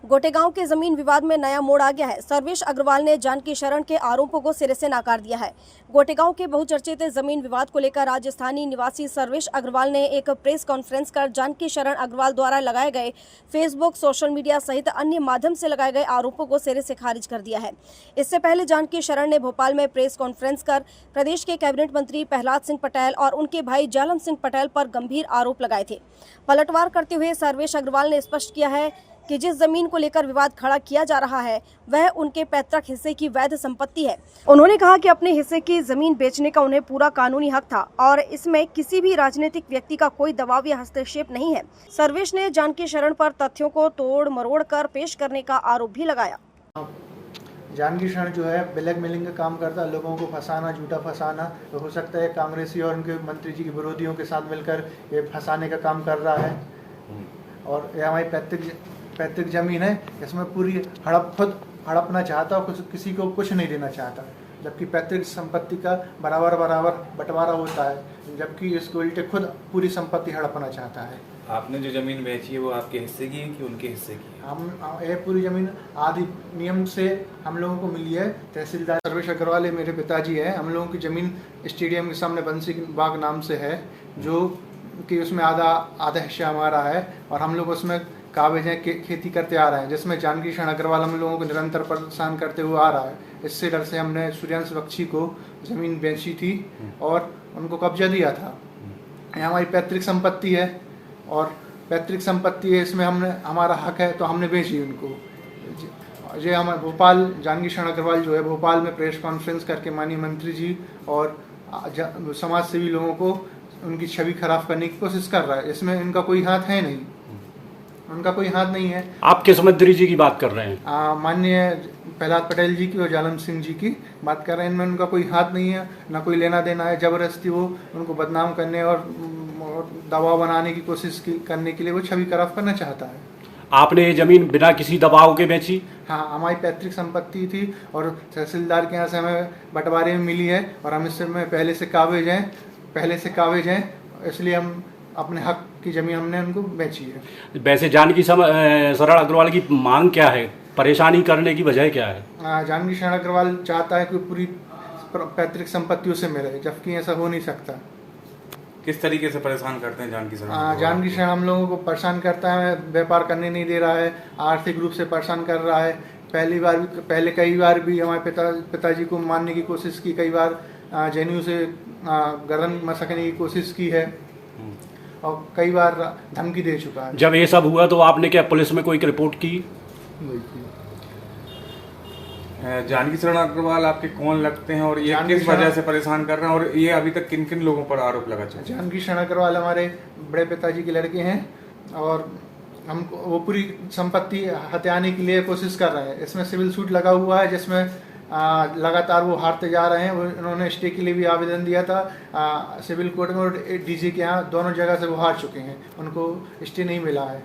गोटेगांव के जमीन विवाद में नया मोड़ आ गया है। सर्वेश अग्रवाल ने जानकी शरण के आरोपों को सिरे से नकार दिया है। गोटेगांव के बहुचर्चित जमीन विवाद को लेकर राजस्थानी निवासी सर्वेश अग्रवाल ने एक प्रेस कॉन्फ्रेंस कर जानकी शरण अग्रवाल द्वारा लगाए गए फेसबुक, सोशल मीडिया सहित अन्य माध्यम से लगाए गए आरोपों को सिरे से खारिज कर दिया है। इससे पहले जानकी शरण ने भोपाल में प्रेस कॉन्फ्रेंस कर प्रदेश के कैबिनेट मंत्री प्रहलाद सिंह पटेल और उनके भाई जालम सिंह पटेल पर गंभीर आरोप लगाए थे। पलटवार करते हुए सर्वेश अग्रवाल ने स्पष्ट किया है कि जिस जमीन को लेकर विवाद खड़ा किया जा रहा है वह उनके पैतृक हिस्से की वैध संपत्ति है। उन्होंने कहा कि अपने हिस्से की जमीन बेचने का उन्हें पूरा कानूनी हक था और इसमें किसी भी राजनीतिक व्यक्ति का कोई दबाव या हस्तक्षेप नहीं है। सर्वेश ने जानकी शरण पर तथ्यों को तोड़ मरोड़ कर पेश करने का आरोप भी लगाया। जानकी शरण जो है ब्लैकमेलिंग का काम करता है, लोगों को फंसाना, झूठा फंसाना। तो हो सकता है कांग्रेसी और उनके मंत्री जी के विरोधियों के साथ मिलकर ये फंसाने का काम कर रहा है। और ये हमारी पैतृक जमीन है, इसमें पूरी खुद हड़पना चाहता और किसी को कुछ नहीं देना चाहता, जबकि पैतृक संपत्ति का बराबर बंटवारा होता है, जबकि इसको उल्टे खुद पूरी संपत्ति हड़पना चाहता है। आपने जो जमीन बेची है वो आपके हिस्से की है कि उनके हिस्से की है? हम ये पूरी जमीन आदि नियम से हम लोगों को मिली है। तहसीलदार सर्वेश अग्रवाल मेरे पिताजी है। हम लोगों की जमीन स्टेडियम के सामने बंसी बाग नाम से है, जो कि उसमें आधा हिस्सा हमारा है और हम लोग उसमें काबिज खेती करते आ रहे हैं, जिसमें जानकी शरण अग्रवाल हम लोगों को निरंतर परेशान करते हुए आ रहा है। इससे डर से हमने सूर्यांश बख्शी को जमीन बेची थी और उनको कब्जा दिया था। ये हमारी पैतृक संपत्ति है और पैतृक संपत्ति है, इसमें हमारा हक है तो हमने बेची उनको। ये हमारे भोपाल जानकी शरण अग्रवाल जो है भोपाल में प्रेस कॉन्फ्रेंस करके माननीय मंत्री जी और समाज सेवी लोगों को उनकी छवि खराब करने की कोशिश कर रहा है। इसमें इनका कोई हाथ है नहीं, उनका कोई हाथ नहीं है। आप किस मंत्री जी की बात कर रहे हैं? माननीय प्रहलाद पटेल जी की और जालम सिंह जी की बात कर रहे हैं। इनमें उनका कोई हाथ नहीं है, ना कोई लेना देना है। जबरदस्ती वो उनको बदनाम करने और दबाव बनाने की कोशिश करने के लिए वो छवि खराब करना चाहता है। आपने ये जमीन बिना किसी दबाव के बेची? हाँ, हमारी पैतृक संपत्ति थी और तहसीलदार के यहाँ से हमें बंटवारे में मिली है और हम इससे पहले से काबिज हैं, इसलिए हम अपने हक की जमीन हमने उनको बेची है। वैसे जानकी शरण अग्रवाल की मांग क्या है? परेशानी करने की वजह क्या है? जानकी शरण अग्रवाल चाहता है कि पूरी पैतृक संपत्ति उसे मिले, जबकि ऐसा हो नहीं सकता। किस तरीके से परेशान करते हैं जानकी शरण? जानकी शरण हम लोगों को परेशान करता है, व्यापार करने नहीं दे रहा है, आर्थिक रूप से परेशान कर रहा है। पहले कई बार भी हमारे पिताजी को मारने की कोशिश की, कई बार जेएनयू से गर्दन मसकने की कोशिश की है और कई बार धमकी दे चुका है। जब ये सब हुआ तो आपने क्या पुलिस में कोई रिपोर्ट की? जानकी शरण अग्रवाल आपके कौन लगते हैं और ये किस वजह से परेशान कर रहे हैं, और ये अभी तक किन किन लोगों पर आरोप लगा चुके हैं? जानकी शरण अग्रवाल हमारे बड़े पिताजी के लड़के हैं और हम वो पूरी संपत्ति हथियाने के लिए कोशिश कर रहे हैं। इसमें सिविल सूट लगा हुआ है, जिसमें लगातार वो हारते जा रहे हैं। उन्होंने स्टे के लिए भी आवेदन दिया था सिविल कोर्ट में और डीजी के यहाँ, दोनों जगह से वो हार चुके हैं, उनको स्टे नहीं मिला है।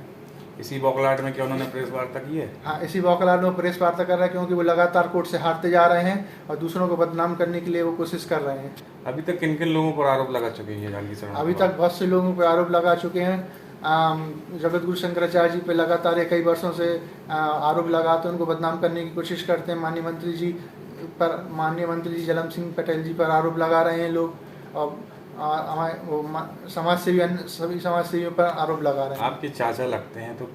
इसी बौखलाहट में क्या उन्होंने प्रेस वार्ता की है? हाँ, इसी बौखलाहट में प्रेस वार्ता कर रहे हैं, क्योंकि वो लगातार कोर्ट से हारते जा रहे हैं और दूसरों को बदनाम करने के लिए वो कोशिश कर रहे हैं। अभी तक किन किन लोगों पर आरोप लगा चुके हैं जानकी शरण? अभी तक बहुत से लोगों पर आरोप लगा चुके हैं। जगत गुरु शंकराचार्य जी पे लगातार कई वर्षों से आरोप लगाते हैं, उनको बदनाम करने की कोशिश करते हैं। माननीय मंत्री जी जालम सिंह पटेल जी पर आरोप लगा रहे हैं लोग, और हमारे सभी समाज सेवियों पर आरोप लगा रहे हैं। आपके चाचा लगते हैं, तो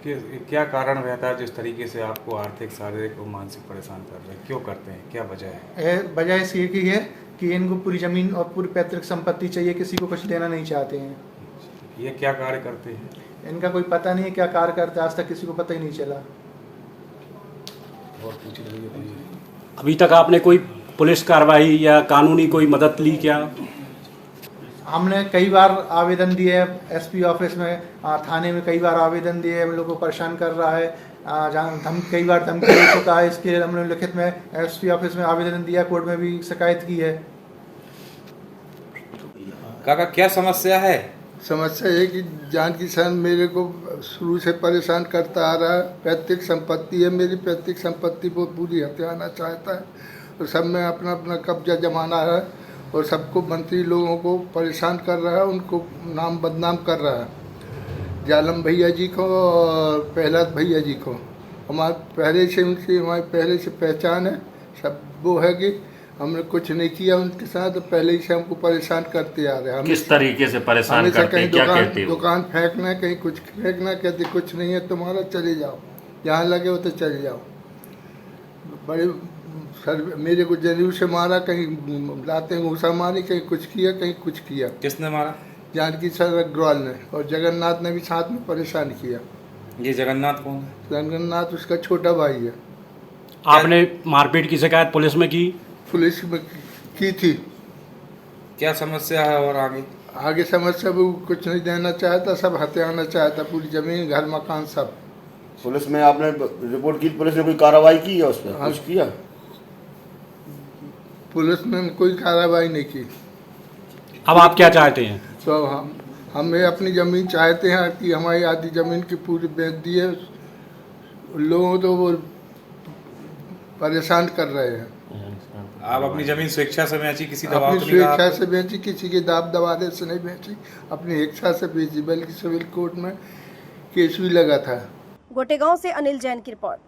क्या कारण रहता है जिस तरीके से आपको आर्थिक, शारीरिक और मानसिक परेशान कर रहे हैं? क्यों करते हैं, क्या वजह है? वजह इसी की है कि इनको पूरी जमीन और पूरी पैतृक संपत्ति चाहिए, किसी को कुछ देना नहीं चाहते हैं। ये क्या कार्य करते हैं? इनका कोई पता नहीं है क्या कार्य करते, आज तक किसी को पता ही नहीं चला। और पूछ लीजिए। अभी तक आपने कोई पुलिस कार्रवाई या कानूनी कोई मदद ली क्या? हमने कई बार आवेदन दिए, एसपी ऑफिस में, थाने में कई बार आवेदन दिए। हम लोगों को परेशान कर रहा है, कई बार धमकी दे चुका है। इसके लिए हमने लिखित में एसपी ऑफिस में आवेदन दिया, कोर्ट में भी शिकायत की है। काका, क्या समस्या है? समस्या है कि जानकी शरण मेरे को शुरू से परेशान करता आ रहा है। पैतृक संपत्ति है मेरी, पैतृक संपत्ति को पूरी हथियाना चाहता है और सब में अपना अपना कब्जा जमाना है और सबको, मंत्री लोगों को परेशान कर रहा है, उनको नाम बदनाम कर रहा है, जालम भैया जी को और प्रहलाद भैया जी को। हमारे पहले से उनकी हमारी पहले से पहचान है। सब वो है कि हमने कुछ नहीं किया उनके साथ, तो पहले ही से हमको परेशान करते आ रहे हैं। किस तरीके से परेशान हमेशा करते हैं, कहीं क्या कहते हो? दुकान फेंकना, कहीं कुछ फेंकना, कहते कुछ नहीं है तुम्हारा, चले जाओ, जहाँ लगे हो तो चले जाओ। बड़े सर मेरे को जनेऊ से मारा, कहीं लाते घूसा मारी, कहीं कुछ किया, कहीं कुछ किया। किसने मारा? जानकी सर अग्रवाल ने, और जगन्नाथ ने भी साथ में परेशान किया। ये जगन्नाथ कौन है? जगन्नाथ उसका छोटा भाई है। आपने मारपीट की शिकायत पुलिस में की? पुलिस में की थी। क्या समस्या है और आगे? आगे समस्या वो कुछ नहीं देना चाहता, सब हथियाना चाहता, पूरी जमीन घर मकान सब। पुलिस में आपने रिपोर्ट की, पुलिस ने कोई कार्रवाई की है उस पर? हाँ। कुछ किया? पुलिस ने कोई कार्रवाई नहीं की। अब आप क्या चाहते हैं? तो हमें अपनी ज़मीन चाहते हैं कि हमारी आधी ज़मीन की पूरी बेच दी है। लोगों तो वो परेशान कर रहे हैं। आप अपनी जमीन स्वेच्छा से बेची, किसी दबाव अपनी तो नहीं लगा स्वेच्छा आपको? से बेची, किसी के दाब दबाने से नहीं बेची, अपनी इच्छा से बेची, बल्कि सिविल कोर्ट में केस भी लगा था। गोटेगांव से अनिल जैन की रिपोर्ट।